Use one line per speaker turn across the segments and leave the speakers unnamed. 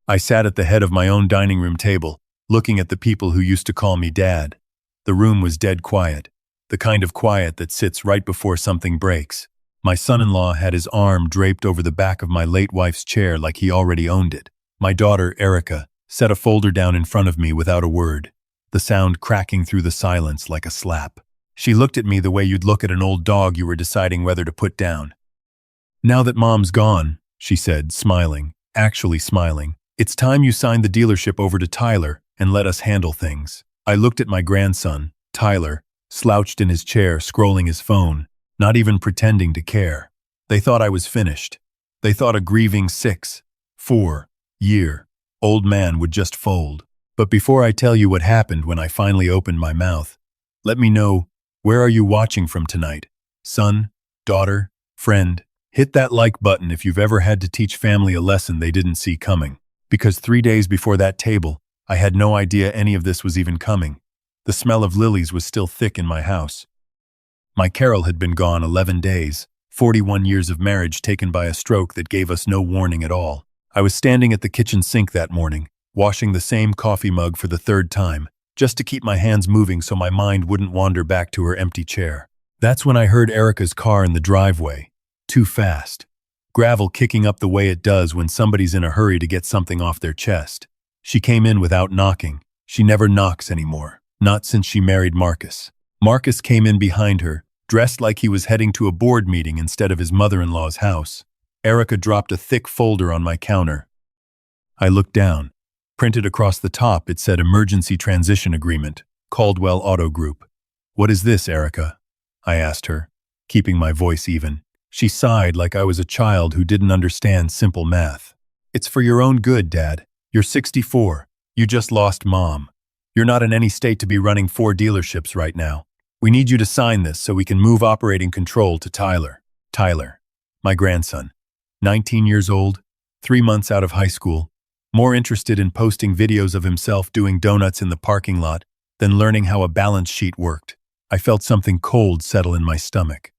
I sat at the head of my own dining room table, looking at the people who used to call me Dad. The room was dead quiet, the kind of quiet that sits right before something breaks. My son-in-law had his arm draped over the back of my late wife's chair like he already owned it. My daughter, Erica, set a folder down in front of me without a word, the sound cracking through the silence like a slap. She looked at me the way you'd look at an old dog you were deciding whether to put down. "Now that Mom's gone," she said, smiling, actually smiling, "it's time you signed the dealership over to Tyler and let us handle things." I looked at my grandson, Tyler, slouched in his chair, scrolling his phone, not even pretending to care. They thought I was finished. They thought a grieving 6-4-year-old man would just fold. But before I tell you what happened when I finally opened my mouth, let me know, where are you watching from tonight? Son, daughter, friend, hit that like button if you've ever had to teach family a lesson they didn't see coming. Because 3 days before that table, I had no idea any of this was even coming. The smell of lilies was still thick in my house. My Carol had been gone 11 days, 41 years of marriage taken by a stroke that gave us no warning at all. I was standing at the kitchen sink that morning, washing the same coffee mug for the 3rd time, just to keep my hands moving so my mind wouldn't wander back to her empty chair. That's when I heard Erica's car in the driveway. Too fast. Gravel kicking up the way it does when somebody's in a hurry to get something off their chest. She came in without knocking. She never knocks anymore. Not since she married Marcus. Marcus came in behind her, dressed like he was heading to a board meeting instead of his mother-in-law's house. Erica dropped a thick folder on my counter. I looked down. Printed across the top, it said Emergency Transition Agreement, Caldwell Auto Group. "What is this, Erica?" I asked her, keeping my voice even. She sighed like I was a child who didn't understand simple math. "It's for your own good, Dad. You're 64. You just lost Mom. You're not in any state to be running 4 dealerships right now. We need you to sign this so we can move operating control to Tyler." Tyler, my grandson. 19 years old, 3 months out of high school, more interested in posting videos of himself doing donuts in the parking lot than learning how a balance sheet worked. I felt something cold settle in my stomach.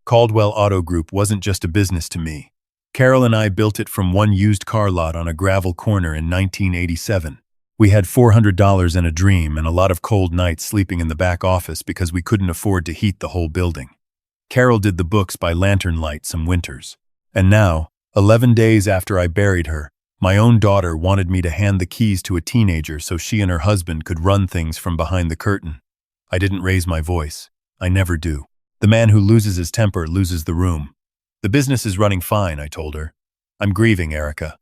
Caldwell Auto Group wasn't just a business to me. Carol and I built it from one used car lot on a gravel corner in 1987. We had $400 and a dream and a lot of cold nights sleeping in the back office because we couldn't afford to heat the whole building. Carol did the books by lantern light some winters. And now, 11 days after I buried her, my own daughter wanted me to hand the keys to a teenager so she and her husband could run things from behind the curtain. I didn't raise my voice. I never do. The man who loses his temper loses the room. "The business is running fine," I told her. "I'm grieving, Erica."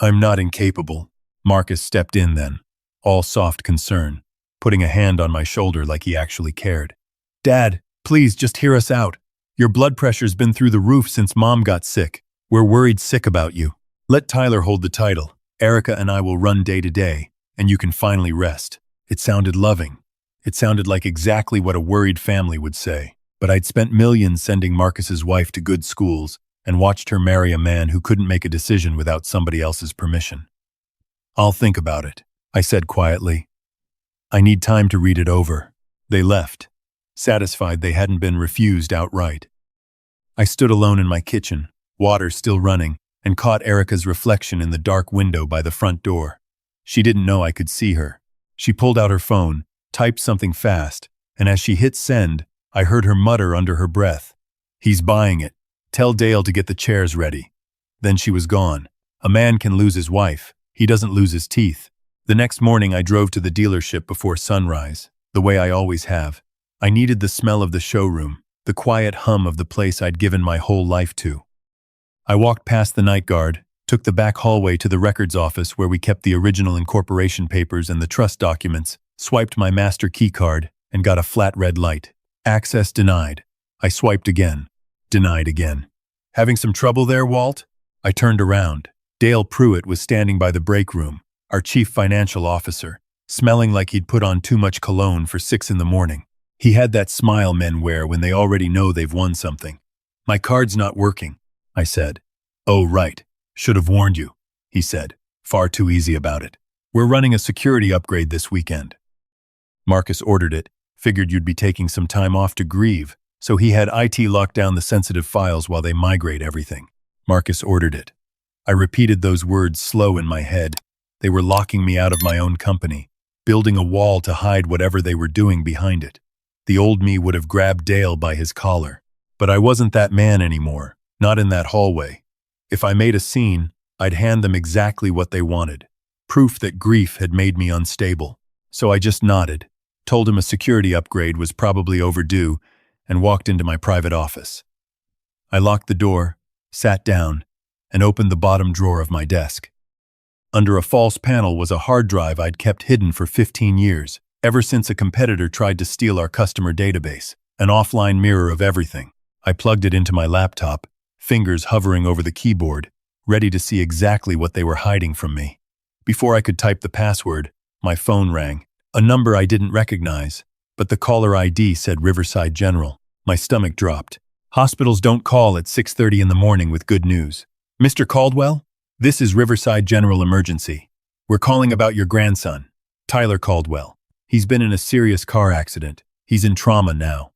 "I'm not incapable." Marcus stepped in then, all soft concern, putting a hand on my shoulder like he actually cared. "Dad, please just hear us out. Your blood pressure's been through the roof since Mom got sick. We're worried sick about you. Let Tyler hold the title. Erica and I will run day to day, and you can finally rest." It sounded loving. It sounded like exactly what a worried family would say. But I'd spent millions sending Marcus's wife to good schools and watched her marry a man who couldn't make a decision without somebody else's permission. "I'll think about it," I said quietly. "I need time to read it over." They left, satisfied they hadn't been refused outright. I stood alone in my kitchen, water still running, and caught Erica's reflection in the dark window by the front door. She didn't know I could see her. She pulled out her phone, typed something fast, and as she hit send, I heard her mutter under her breath, "He's buying it. Tell Dale to get the chairs ready." Then she was gone. A man can lose his wife. He doesn't lose his teeth. The next morning I drove to the dealership before sunrise, the way I always have. I needed the smell of the showroom, the quiet hum of the place I'd given my whole life to. I walked past the night guard, took the back hallway to the records office where we kept the original incorporation papers and the trust documents, swiped my master key card, and got a flat red light. Access denied. I swiped again. Denied again. "Having some trouble there, Walt?" I turned around. Dale Pruitt was standing by the break room, our chief financial officer, smelling like he'd put on too much cologne for 6 in the morning. He had that smile men wear when they already know they've won something. "My card's not working," I said. "Oh, right. Should have warned you," he said, far too easy about it. "We're running a security upgrade this weekend." Marcus ordered it, figured you'd be taking some time off to grieve, so he had IT lock down the sensitive files while they migrate everything. Marcus ordered it. I repeated those words slow in my head. They were locking me out of my own company, building a wall to hide whatever they were doing behind it. The old me would have grabbed Dale by his collar. But I wasn't that man anymore, not in that hallway. If I made a scene, I'd hand them exactly what they wanted. Proof that grief had made me unstable. So I just nodded, told him a security upgrade was probably overdue, and walked into my private office. I locked the door, sat down, and opened the bottom drawer of my desk. Under a false panel was a hard drive I'd kept hidden for 15 years, ever since a competitor tried to steal our customer database, an offline mirror of everything. I plugged it into my laptop, fingers hovering over the keyboard, ready to see exactly what they were hiding from me. Before I could type the password, my phone rang, a number I didn't recognize, but the caller ID said Riverside General. My stomach dropped. Hospitals don't call at 6:30 in the morning with good news. Mr. Caldwell? This is Riverside General Emergency. We're calling about your grandson, Tyler Caldwell. He's been in a serious car accident. He's in trauma now.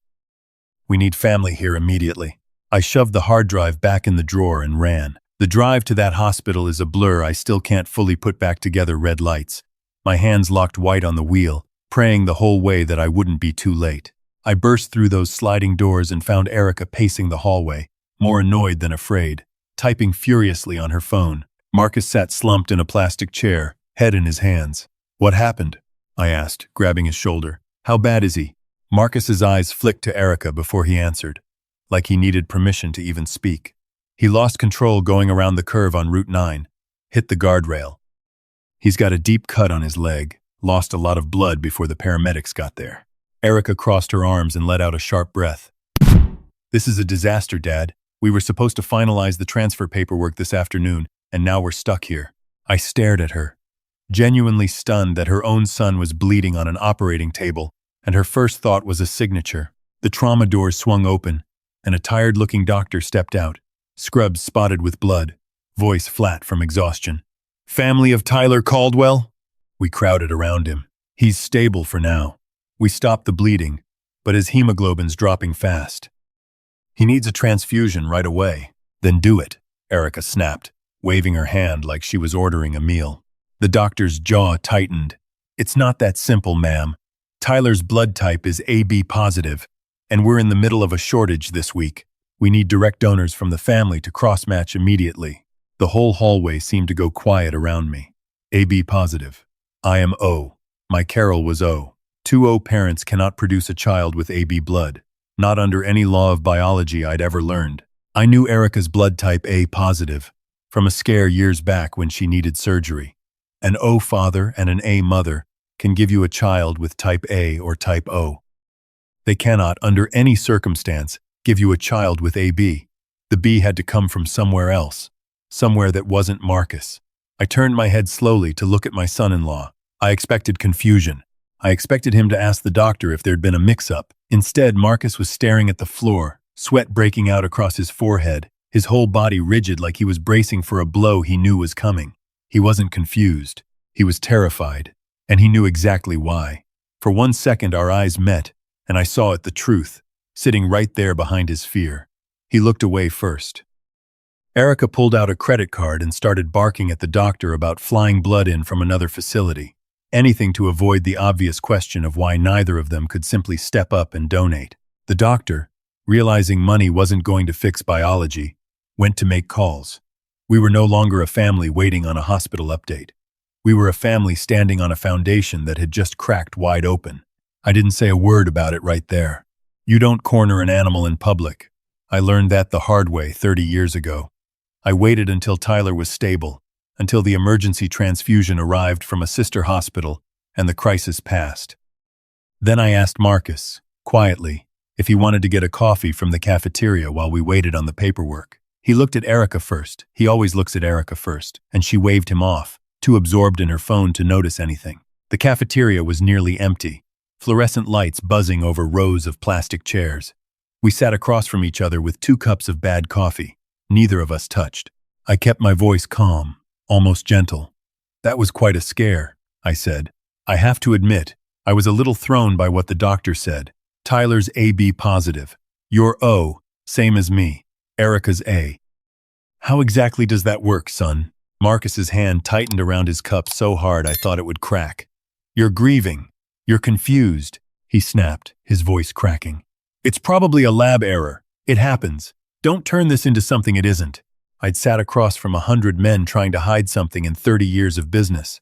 We need family here immediately. I shoved the hard drive back in the drawer and ran. The drive to that hospital is a blur I still can't fully put back together. Red lights. My hands locked white on the wheel, praying the whole way that I wouldn't be too late. I burst through those sliding doors and found Erica pacing the hallway, more annoyed than afraid, typing furiously on her phone. Marcus sat slumped in a plastic chair, head in his hands. What happened? I asked, grabbing his shoulder. How bad is he? Marcus's eyes flicked to Erica before he answered, like he needed permission to even speak. He lost control going around the curve on Route 9, hit the guardrail. He's got a deep cut on his leg, lost a lot of blood before the paramedics got there. Erica crossed her arms and let out a sharp breath. This is a disaster, Dad. We were supposed to finalize the transfer paperwork this afternoon, and now we're stuck here. I stared at her, genuinely stunned that her own son was bleeding on an operating table, and her first thought was a signature. The trauma doors swung open, and a tired-looking doctor stepped out, scrubs spotted with blood, voice flat from exhaustion. Family of Tyler Caldwell? We crowded around him. He's stable for now. We stopped the bleeding, but his hemoglobin's dropping fast. He needs a transfusion right away. Then do it, Erica snapped, waving her hand like she was ordering a meal. The doctor's jaw tightened. It's not that simple, ma'am. Tyler's blood type is AB positive, and we're in the middle of a shortage this week. We need direct donors from the family to cross-match immediately. The whole hallway seemed to go quiet around me. AB positive. I am O. My Carol was O. 2 O parents cannot produce a child with AB blood, not under any law of biology I'd ever learned. I knew Erica's blood type A positive, from a scare years back when she needed surgery. An O father and an A mother can give you a child with type A or type O. They cannot, under any circumstance, give you a child with AB. The B had to come from somewhere else, somewhere that wasn't Marcus. I turned my head slowly to look at my son-in-law. I expected confusion. I expected him to ask the doctor if there'd been a mix-up. Instead, Marcus was staring at the floor, sweat breaking out across his forehead, his whole body rigid like he was bracing for a blow he knew was coming. He wasn't confused. He was terrified, and he knew exactly why. For 1 second our eyes met, and I saw it the truth, sitting right there behind his fear. He looked away first. Erica pulled out a credit card and started barking at the doctor about flying blood in from another facility. Anything to avoid the obvious question of why neither of them could simply step up and donate. The doctor, realizing money wasn't going to fix biology, went to make calls. We were no longer a family waiting on a hospital update. We were a family standing on a foundation that had just cracked wide open. I didn't say a word about it right there. You don't corner an animal in public. I learned that the hard way 30 years ago. I waited until Tyler was stable, until the emergency transfusion arrived from a sister hospital and the crisis passed. Then I asked Marcus, quietly, if he wanted to get a coffee from the cafeteria while we waited on the paperwork. He looked at Erica first. He always looks at Erica first, and she waved him off, too absorbed in her phone to notice anything. The cafeteria was nearly empty, fluorescent lights buzzing over rows of plastic chairs. We sat across from each other with 2 cups of bad coffee. Neither of us touched. I kept my voice calm, almost gentle. That was quite a scare, I said. I have to admit, I was a little thrown by what the doctor said. Tyler's AB positive. You're O, same as me. Erica's A. How exactly does that work, son? Marcus's hand tightened around his cup so hard I thought it would crack. You're grieving. You're confused, he snapped, his voice cracking. It's probably a lab error. It happens. Don't turn this into something it isn't. I'd sat across from 100 men trying to hide something in 30 years of business.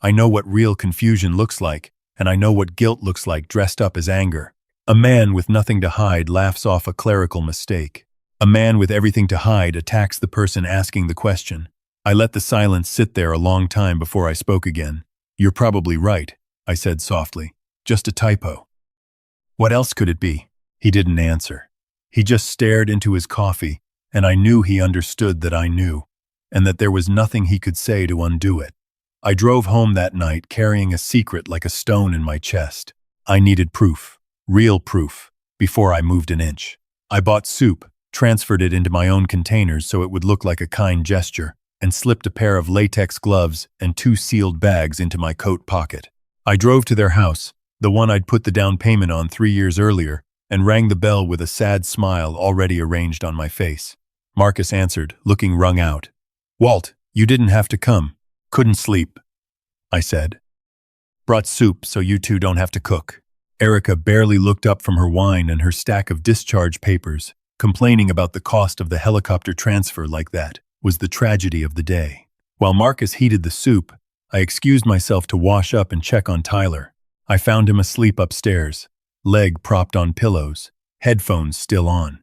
I know what real confusion looks like, and I know what guilt looks like dressed up as anger. A man with nothing to hide laughs off a clerical mistake. A man with everything to hide attacks the person asking the question. I let the silence sit there a long time before I spoke again. You're probably right, I said softly. Just a typo. What else could it be? He didn't answer. He just stared into his coffee, and I knew he understood that I knew, and that there was nothing he could say to undo it. I drove home that night carrying a secret like a stone in my chest. I needed proof, real proof, before I moved an inch. I bought soup, transferred it into my own containers so it would look like a kind gesture, and slipped a pair of latex gloves and 2 sealed bags into my coat pocket. I drove to their house, the one I'd put the down payment on 3 years earlier, and rang the bell with a sad smile already arranged on my face. Marcus answered, looking wrung out. Walt, you didn't have to come. Couldn't sleep, I said. Brought soup so you two don't have to cook. Erica barely looked up from her wine and her stack of discharge papers. Complaining about the cost of the helicopter transfer like that was the tragedy of the day. While Marcus heated the soup, I excused myself to wash up and check on Tyler. I found him asleep upstairs, leg propped on pillows, headphones still on.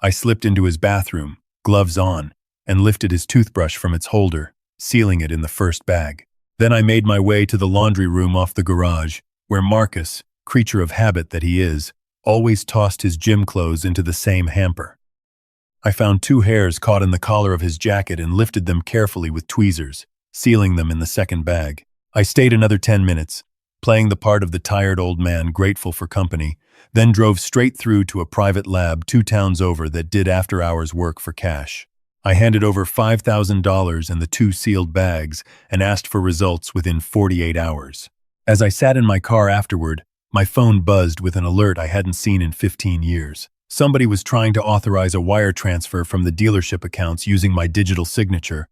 I slipped into his bathroom, gloves on, and lifted his toothbrush from its holder, sealing it in the first bag. Then I made my way to the laundry room off the garage, where Marcus, creature of habit that he is, always tossed his gym clothes into the same hamper. I found 2 hairs caught in the collar of his jacket and lifted them carefully with tweezers, sealing them in the second bag. I stayed another 10 minutes, playing the part of the tired old man grateful for company, then drove straight through to a private lab 2 towns over that did after-hours work for cash. I handed over $5,000 and the 2 sealed bags and asked for results within 48 hours. As I sat in my car afterward, my phone buzzed with an alert I hadn't seen in 15 years. Somebody was trying to authorize a wire transfer from the dealership accounts using my digital signature.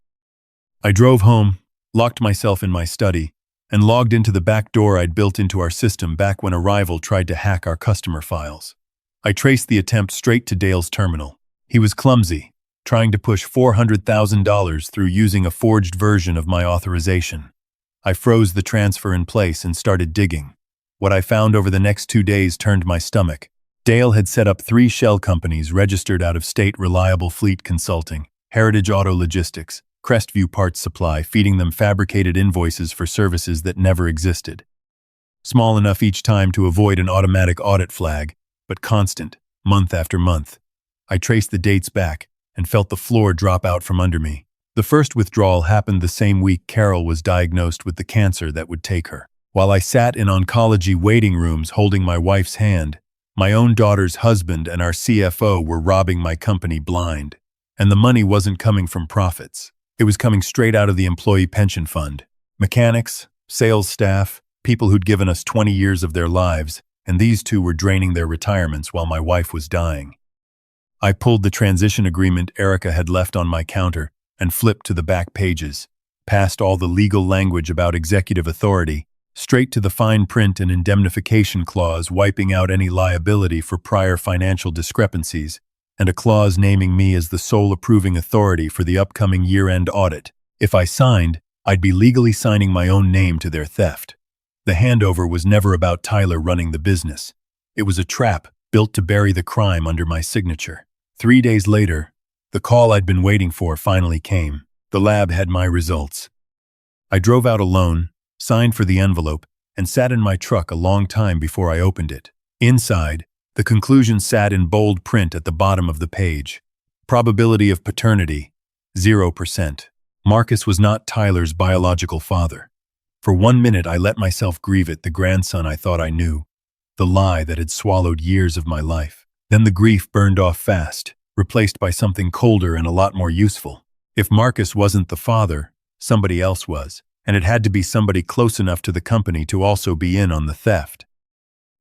I drove home, locked myself in my study, and logged into the back door I'd built into our system back when a rival tried to hack our customer files. I traced the attempt straight to Dale's terminal. He was clumsy, trying to push $400,000 through using a forged version of my authorization. I froze the transfer in place and started digging. What I found over the next 2 days turned my stomach. Dale had set up 3 shell companies registered out of state Reliable Fleet Consulting, Heritage Auto Logistics, Crestview Parts Supply, feeding them fabricated invoices for services that never existed. Small enough each time to avoid an automatic audit flag, but constant, month after month. I traced the dates back and felt the floor drop out from under me. The first withdrawal happened the same week Carol was diagnosed with the cancer that would take her. While I sat in oncology waiting rooms holding my wife's hand, my own daughter's husband and our CFO were robbing my company blind. And the money wasn't coming from profits. It was coming straight out of the employee pension fund. Mechanics, sales staff, people who'd given us 20 years of their lives, and these 2 were draining their retirements while my wife was dying. I pulled the transition agreement Erica had left on my counter and flipped to the back pages, past all the legal language about executive authority, straight to the fine print and indemnification clause wiping out any liability for prior financial discrepancies, and a clause naming me as the sole approving authority for the upcoming year-end audit. If I signed, I'd be legally signing my own name to their theft. The handover was never about Tyler running the business. It was a trap built to bury the crime under my signature. 3 days later, the call I'd been waiting for finally came. The lab had my results. I drove out alone, signed for the envelope, and sat in my truck a long time before I opened it. Inside, the conclusion sat in bold print at the bottom of the page. Probability of paternity, 0%. Marcus was not Tyler's biological father. For 1 minute I let myself grieve it, the grandson I thought I knew, the lie that had swallowed years of my life. Then the grief burned off fast, replaced by something colder and a lot more useful. If Marcus wasn't the father, somebody else was, and it had to be somebody close enough to the company to also be in on the theft.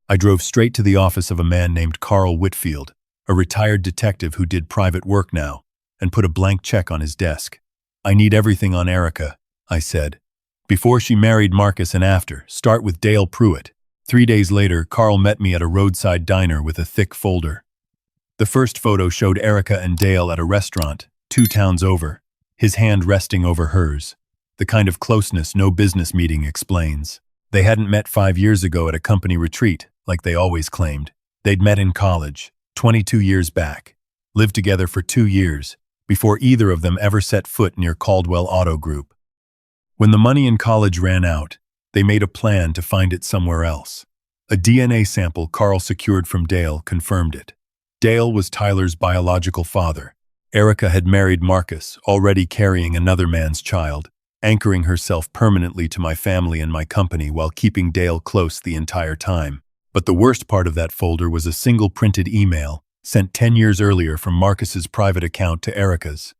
I drove straight to the office of a man named Carl Whitfield, a retired detective who did private work now, and put a blank check on his desk. "I need everything on Erica," I said. "Before she married Marcus and after, start with Dale Pruitt." 3 days later, Carl met me at a roadside diner with a thick folder. The first photo showed Erica and Dale at a restaurant, 2 towns over, his hand resting over hers. The kind of closeness no business meeting explains. They hadn't met 5 years ago at a company retreat, like they always claimed. They'd met in college, 22 years back, lived together for 2 years, before either of them ever set foot near Caldwell Auto Group. When the money in college ran out, they made a plan to find it somewhere else. A DNA sample Carl secured from Dale confirmed it. Dale was Tyler's biological father. Erica had married Marcus, already carrying another man's child, anchoring herself permanently to my family and my company while keeping Dale close the entire time. But the worst part of that folder was a single printed email, sent 10 years earlier from Marcus's private account to Erica's.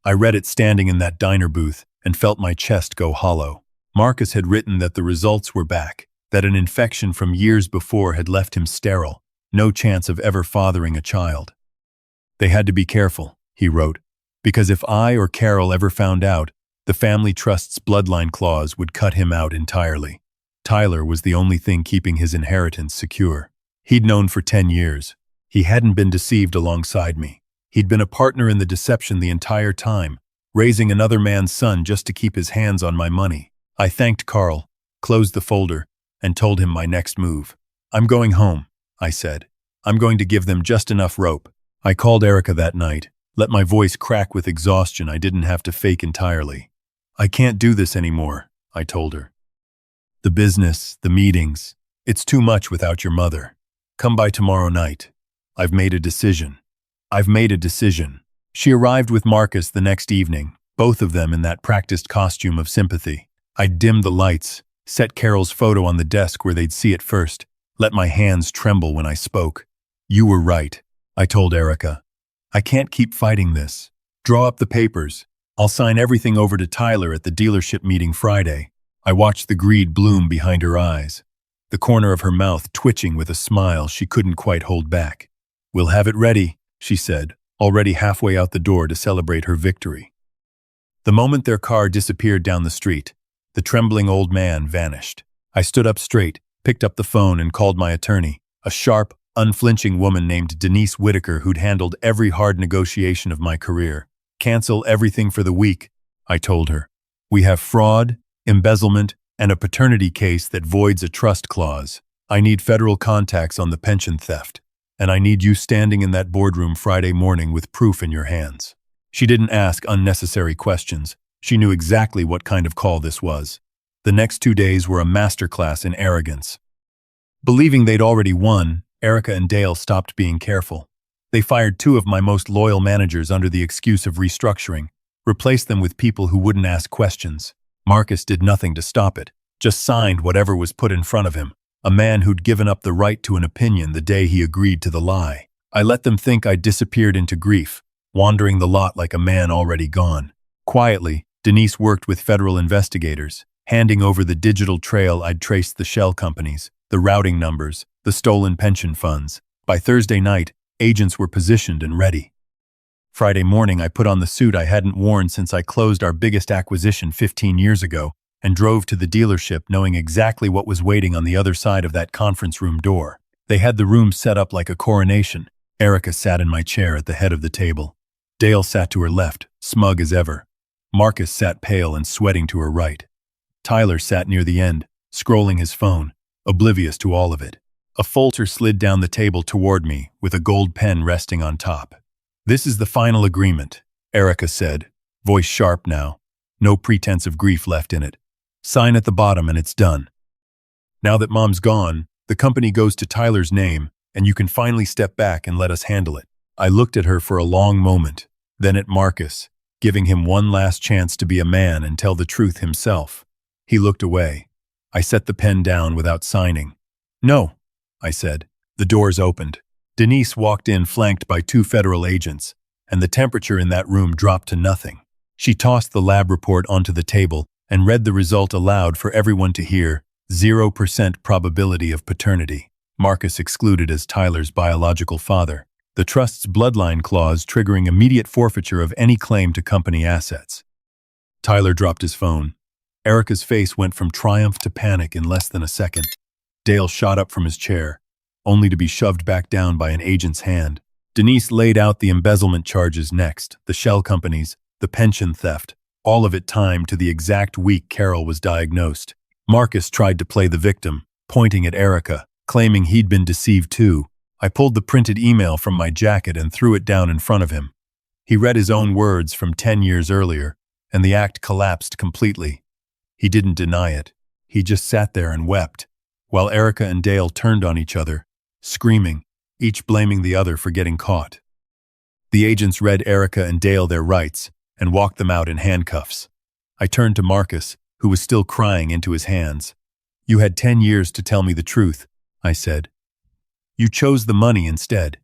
I read it standing in that diner booth and felt my chest go hollow. Marcus had written that the results were back, that an infection from years before had left him sterile, no chance of ever fathering a child. "They had to be careful," he wrote, "because if I or Carol ever found out, the family trust's bloodline clause would cut him out entirely. Tyler was the only thing keeping his inheritance secure. He'd known for 10 years. He hadn't been deceived alongside me. He'd been a partner in the deception the entire time, raising another man's son just to keep his hands on my money." I thanked Carl, closed the folder, and told him my next move. "I'm going home," I said. "I'm going to give them just enough rope." I called Erica that night, let my voice crack with exhaustion I didn't have to fake entirely. "I can't do this anymore," I told her. "The business, the meetings, it's too much without your mother. Come by tomorrow night. I've made a decision." I've made a decision. She arrived with Marcus the next evening, both of them in that practiced costume of sympathy. I dimmed the lights, set Carol's photo on the desk where they'd see it first, let my hands tremble when I spoke. "You were right," I told Erica. "I can't keep fighting this. Draw up the papers. I'll sign everything over to Tyler at the dealership meeting Friday." I watched the greed bloom behind her eyes, the corner of her mouth twitching with a smile she couldn't quite hold back. "We'll have it ready," she said, already halfway out the door to celebrate her victory. The moment their car disappeared down the street, the trembling old man vanished. I stood up straight, picked up the phone and called my attorney, a sharp, unflinching woman named Denise Whitaker who'd handled every hard negotiation of my career. "Cancel everything for the week," I told her. "We have fraud, embezzlement, and a paternity case that voids a trust clause. I need federal contacts on the pension theft, and I need you standing in that boardroom Friday morning with proof in your hands." She didn't ask unnecessary questions. She knew exactly what kind of call this was. The next 2 days were a masterclass in arrogance. Believing they'd already won, Erica and Dale stopped being careful. They fired 2 of my most loyal managers under the excuse of restructuring, replaced them with people who wouldn't ask questions. Marcus did nothing to stop it, just signed whatever was put in front of him, a man who'd given up the right to an opinion the day he agreed to the lie. I let them think I'd disappeared into grief, wandering the lot like a man already gone. Quietly, Denise worked with federal investigators, handing over the digital trail I'd traced the shell companies, the routing numbers, the stolen pension funds. By Thursday night, agents were positioned and ready. Friday morning, I put on the suit I hadn't worn since I closed our biggest acquisition 15 years ago and drove to the dealership knowing exactly what was waiting on the other side of that conference room door. They had the room set up like a coronation. Erica sat in my chair at the head of the table. Dale sat to her left, smug as ever. Marcus sat pale and sweating to her right. Tyler sat near the end, scrolling his phone, oblivious to all of it. A folder slid down the table toward me, with a gold pen resting on top. "This is the final agreement," Erica said, voice sharp now, no pretense of grief left in it. "Sign at the bottom and it's done. Now that Mom's gone, the company goes to Tyler's name, and you can finally step back and let us handle it." I looked at her for a long moment, then at Marcus, giving him one last chance to be a man and tell the truth himself. He looked away. I set the pen down without signing. "No," I said. The doors opened. Denise walked in flanked by 2 federal agents, and the temperature in that room dropped to nothing. She tossed the lab report onto the table and read the result aloud for everyone to hear. 0% probability of paternity. Marcus excluded as Tyler's biological father. the trust's bloodline clause triggering immediate forfeiture of any claim to company assets. Tyler dropped his phone. Erica's face went from triumph to panic in less than a second. Dale shot up from his chair, only to be shoved back down by an agent's hand. Denise laid out the embezzlement charges next, the shell companies, the pension theft, all of it timed to the exact week Carol was diagnosed. Marcus tried to play the victim, pointing at Erica, claiming he'd been deceived too. I pulled the printed email from my jacket and threw it down in front of him. He read his own words from 10 years earlier, and the act collapsed completely. He didn't deny it. He just sat there and wept, while Erica and Dale turned on each other, screaming, each blaming the other for getting caught. The agents read Erica and Dale their rights and walked them out in handcuffs. I turned to Marcus, who was still crying into his hands. "You had 10 years to tell me the truth," I said. "You chose the money instead.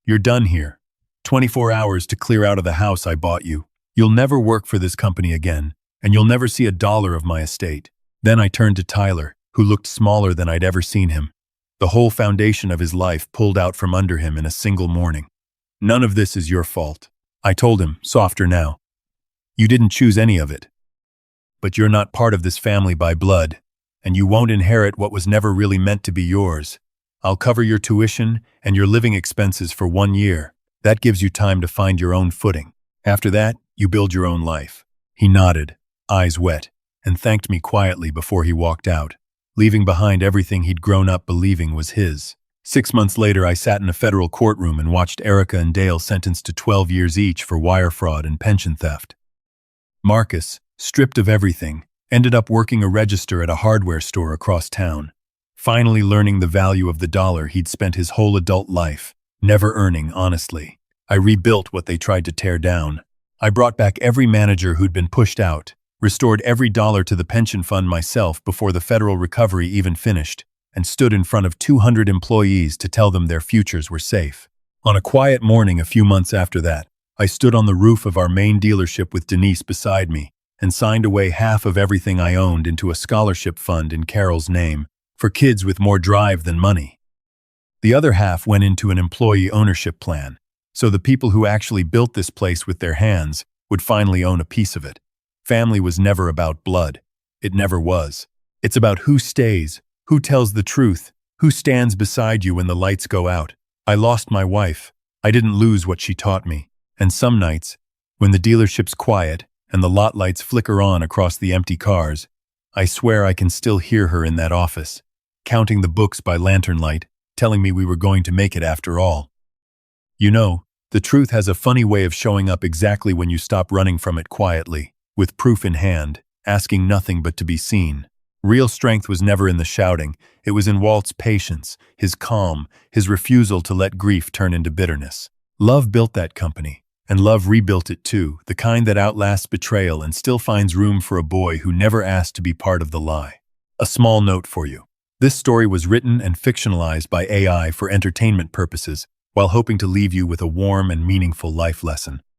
You're done here. 24 hours to clear out of the house I bought you. You'll never work for this company again, and you'll never see a dollar of my estate." Then I turned to Tyler, who looked smaller than I'd ever seen him. The whole foundation of his life pulled out from under him in a single morning. "None of this is your fault," I told him, softer now. "You didn't choose any of it. But you're not part of this family by blood, and you won't inherit what was never really meant to be yours. I'll cover your tuition and your living expenses for 1 year. That gives you time to find your own footing. After that, you build your own life." He nodded, eyes wet, and thanked me quietly before he walked out, leaving behind everything he'd grown up believing was his. 6 months later, I sat in a federal courtroom and watched Erica and Dale sentenced to 12 years each for wire fraud and pension theft. Marcus, stripped of everything, ended up working a register at a hardware store across town, finally learning the value of the dollar he'd spent his whole adult life, never earning honestly. I rebuilt what they tried to tear down. I brought back every manager who'd been pushed out, restored every dollar to the pension fund myself before the federal recovery even finished, and stood in front of 200 employees to tell them their futures were safe. On a quiet morning a few months after that, I stood on the roof of our main dealership with Denise beside me and signed away half of everything I owned into a scholarship fund in Carol's name for kids with more drive than money. The other half went into an employee ownership plan, so the people who actually built this place with their hands would finally own a piece of it. Family was never about blood. It never was. It's about who stays, who tells the truth, who stands beside you when the lights go out. I lost my wife. I didn't lose what she taught me. And some nights, when the dealership's quiet and the lot lights flicker on across the empty cars, I swear I can still hear her in that office, counting the books by lantern light, telling me we were going to make it after all. You know, the truth has a funny way of showing up exactly when you stop running from it quietly, with proof in hand, asking nothing but to be seen. Real strength was never in the shouting. It was in Walt's patience, his calm, his refusal to let grief turn into bitterness. Love built that company, and love rebuilt it too, the kind that outlasts betrayal and still finds room for a boy who never asked to be part of the lie. A small note for you. This story was written and fictionalized by AI for entertainment purposes, while hoping to leave you with a warm and meaningful life lesson.